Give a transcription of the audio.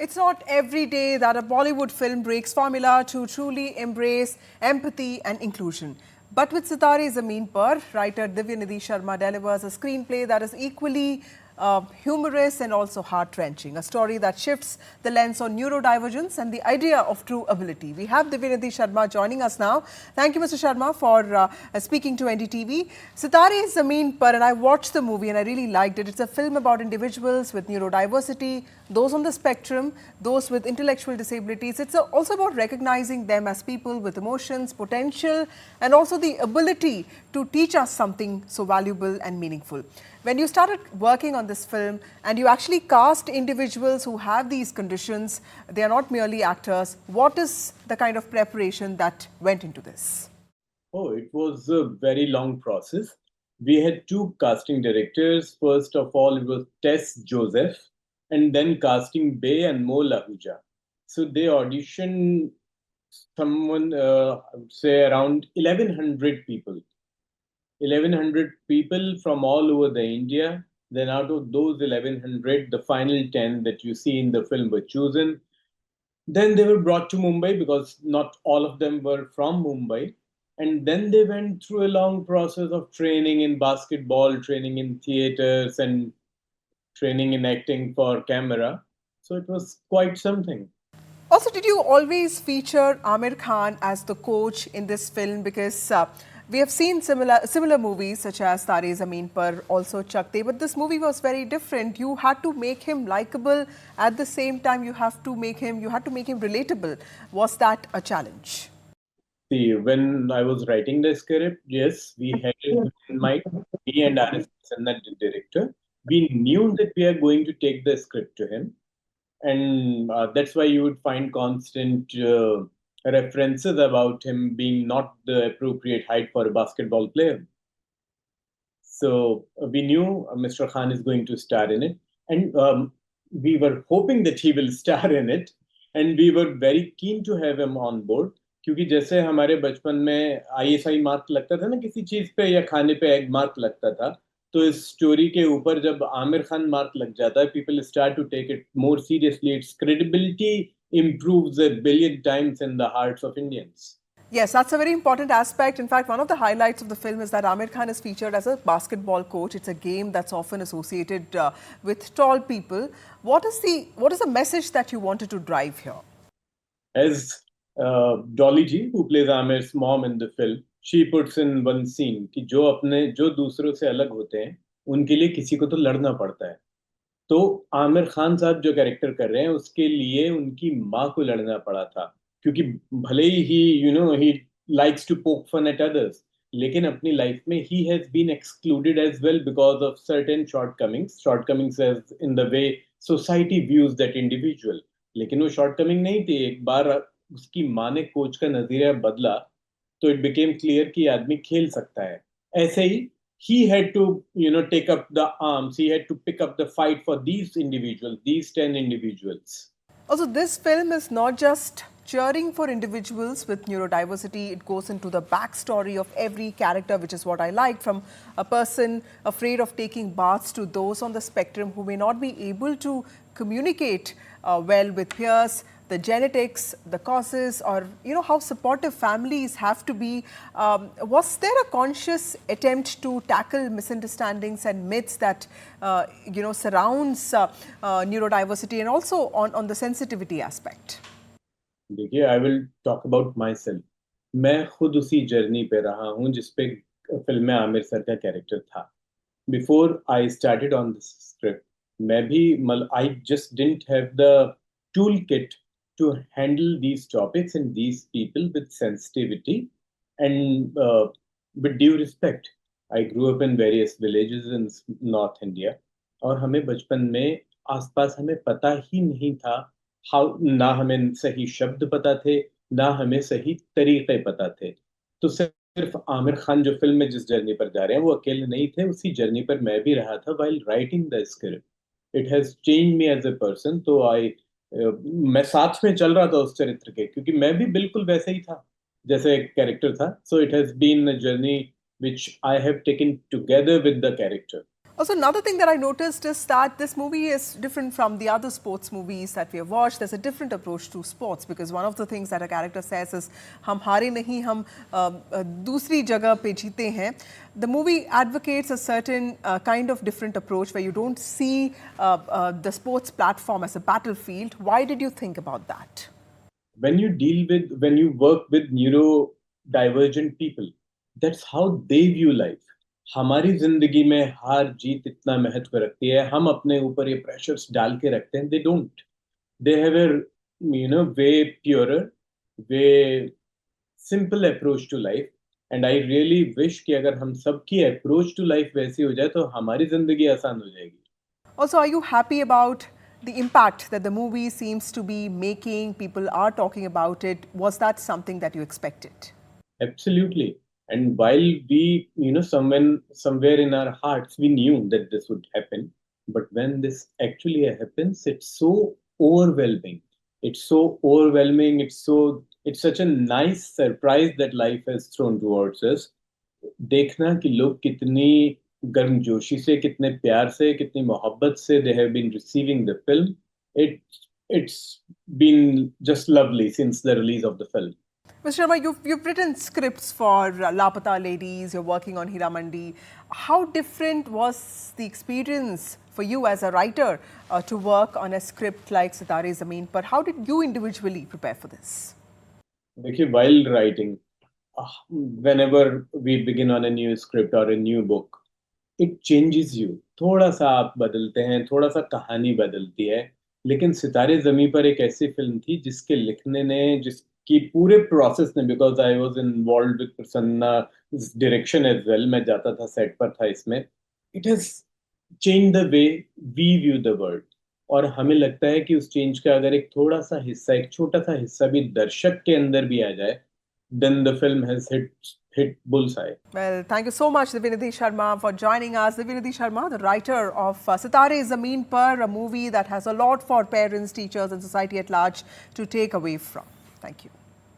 It's not every day that a Bollywood film breaks formula to truly embrace empathy and inclusion. But with Sitare Zameen Par, writer Divyanidhi Sharma delivers a screenplay that is equally humorous and also heart-wrenching. A story that shifts the lens on neurodivergence and the idea of true ability. We have Divyanidhi Sharma joining us now. Thank you, Mr. Sharma, for speaking to NDTV. Sitare Zameen Par, and I watched the movie and I really liked it. It's a film about individuals with neurodiversity, those on the spectrum, those with intellectual disabilities. It's also about recognizing them as people with emotions, potential, and also the ability to teach us something so valuable and meaningful. When you started working on this film and you actually cast individuals who have these conditions, they are not merely actors, what is the kind of preparation that went into this? Oh, it was a very long process. We had two casting directors. First of all, it was Tess Joseph, and then casting Bay and Mo Lahuja. So they auditioned someone, I would say around 1100 people. 1100 people from all over the India. Then out of those 1100, the final 10 that you see in the film were chosen. Then they were brought to Mumbai because not all of them were from Mumbai. And then they went through a long process of training in basketball, training in theaters, and training in acting for camera. So it was quite something. Also, did you always feature Amir Khan as the coach in this film? Because we have seen similar movies such as Tare Zameen Par, also Chak De, but this movie was very different. You had to make him likable. At the same time, you had to make him relatable. Was that a challenge? See, when I was writing the script, yes, we had it in mind, me and RS Prasanna, the director. We knew that we are going to take the script to him. And that's why you would find constant references about him being not the appropriate height for a basketball player. So we knew Mr. Khan is going to star in it, and we were hoping that he will star in it, and we were very keen to have him on board. क्योंकि जैसे हमारे बचपन में ISI mark लगता था ना किसी चीज पे या खाने पे एग मार्क लगता था, तो इस स्टोरी के ऊपर जब आमिर खान मार्क लग जाता है, people start to take it more seriously. Its credibility improves a billion times in the hearts of Indians. Yes, that's a very important aspect. In fact, one of the highlights of the film is that Amir Khan is featured as a basketball coach. It's a game that's often associated with tall people. What is the message that you wanted to drive here? As Dolly G, who plays Amir's mom in the film, she puts in one scene कि जो दूसरों से अलग होते हैं, उनके लिए किसी को तो लड़ना पड़ता है. तो आमिर खान साहब जो कैरेक्टर कर रहे हैं, उसके लिए उनकी माँ को लड़ना पड़ा था, क्योंकि भले ही he likes to poke fun at others, लेकिन अपनी लाइफ में he has been excluded as well because of certain shortcomings as in the way society views that individual. लेकिन वो shortcoming नहीं थी. एक बार उसकी माँ ने कोच का नजरिया बदला, तो it became clear कि आदमी खेल सकता है. ऐसे ही he had to take up the arms, he had to pick up the fight for these individuals, these 10 individuals. Also, this film is not just cheering for individuals with neurodiversity. It goes into the backstory of every character, which is what I like, from a person afraid of taking baths to those on the spectrum who may not be able to communicate well with peers, the genetics, the causes, or how supportive families have to be. Was there a conscious attempt to tackle misunderstandings and myths that surrounds neurodiversity, and also on the sensitivity aspect? देखिए, I will talk about myself. मैं खुद उसी journey पे रहा हूँ जिस पे film में आमिर सर का कैरेक्टर था. Before I started on this script, मैं भी I just didn't have the toolkit to handle these topics and these people with sensitivity and with due respect. I grew up in various villages in North India, और हमें बचपन में आसपास हमें पता ही नहीं था, ना हमें सही शब्द पता थे, ना हमें सही तरीके पता थे. तो सिर्फ आमिर खान जो फिल्म में जिस जर्नी पर जा रहे हैं वो अकेले नहीं थे, उसी जर्नी पर मैं भी रहा था while writing the script. It has changed me as a person. तो मैं साथ में चल रहा था उस चरित्र के, क्योंकि मैं भी बिल्कुल वैसे ही था जैसे कैरेक्टर था. So it has been a journey which I have taken together with the character. Also, another thing that I noticed is that this movie is different from the other sports movies that we have watched. There's a different approach to sports because one of the things that a character says is, "हम हारे नहीं, हम दूसरी जगह पे जीते हैं." The movie advocates a certain kind of different approach where you don't see the sports platform as a battlefield. Why did you think about that? When you work with neurodivergent people, that's how they view life. हमारी जिंदगी में हार जीत इतना महत्व रखती है, हम अपने ऊपर ये प्रेशर्स डाल के रखते हैं. They have a way purer, way simple approach to life. And I really wish कि अगर हम सबकी approach to life वैसी हो जाए तो हमारी जिंदगी आसान हो जाएगी. Also, are you happy about the impact that the movie seems to be making? People are talking about it. Was that something that you expected? Absolutely. And while we, somewhere in our hearts, we knew that this would happen. But when this actually happens, it's so overwhelming. It's so overwhelming. It's such a nice surprise that life has thrown towards us. देखना कि लोग कितनी गर्मजोशी से, कितने प्यार से, कितनी मोहब्बत से they have been receiving the film. It's been just lovely since the release of the film. Mr. Sharma, you've written scripts for Lapata Ladies, you're working on Hira Mandi. How different was the experience for you as a writer to work on a script like Sitare Zameen Par? How did you individually prepare for this? देखिए, while writing, whenever we begin on a new script or a new book, it changes you. थोड़ा सा आप बदलते हैं, थोड़ा सा कहानी बदलती है. लेकिन सितारे ज़मीं पर एक ऐसी फिल्म थी जिसके लिखने ने, जिसकी पूरे प्रोसेस ने, because I was involve with Prasanna direction as well, मैं जाता था, सेट पर था इसमें. It has change the way we view the world. और हमें लगता है कि उस चेंज का अगर एक थोड़ा सा हिस्सा, एक छोटा सा हिस्सा भी दर्शक के अंदर भी आ जाए, then the film has hit bullseye. Well, thank you so much, Divinidhi Sharma, for joining us. Divinidhi Sharma, the writer of Sitare Zameen Par, a movie that has a lot for parents, teachers and society at large to take away from. Thank you.